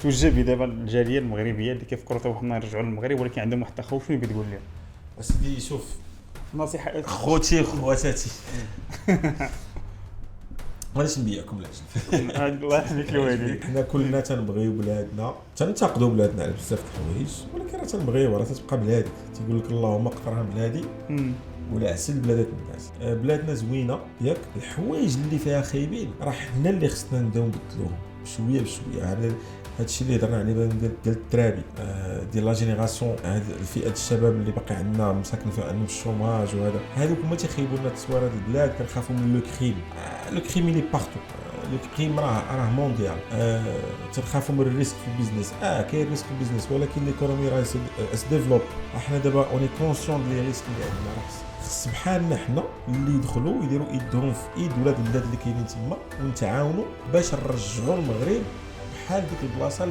توجه دابا الجاليه المغربيه اللي كيفكروا حتى واحد يرجعوا للمغرب ولكن عندهم واحد التخوف، شنو بتقول لهم؟ اسيدي شوف نصيحه خوتي خواتاتي علاش نبيعكم العجل؟ الله يحميك الوالدين. حنا كلنا تنبغيو بلادنا، تنتقدوا بلادنا على بزاف د الحوايج، ولكن راه تنبغيو، راه تتبقى بلادك. تيقول لك اللهم اقطرها بلادي ولا عسل بلادات الناس. بلادنا زوينه ياك، الحوايج اللي فيها خايبين راه حنا اللي خصنا نبداو نبدلوهم شويه بشويه. هذا هادشي اللي هضرنا عليه ديال الترابي، ديال لا جينيراسيون، هاد الفئه الشباب اللي باقي عندنا مساكن في عندهم الشوماج، وهذا هذوك هما تيخيبوا لنا تصوير هاد البلاد. كنخافوا من لو كريم، لو كريم اللي بارتو، لو كريم راه مونديال. تنخافوا من الريسك في البيزنس، كاين ريسك في البيزنس، ولكن ليكونومي راه اس ديفلوب. احنا دابا اوني كونسيون ديال لي ريسك اللي عندنا، راه خص بحالنا حنا اللي يدخلوا يديروا يدهم في ايد ولاد البلاد اللي كاينين تما، ونتعاونوا باش نرجعوا المغرب بحال ديك البلاصه اللي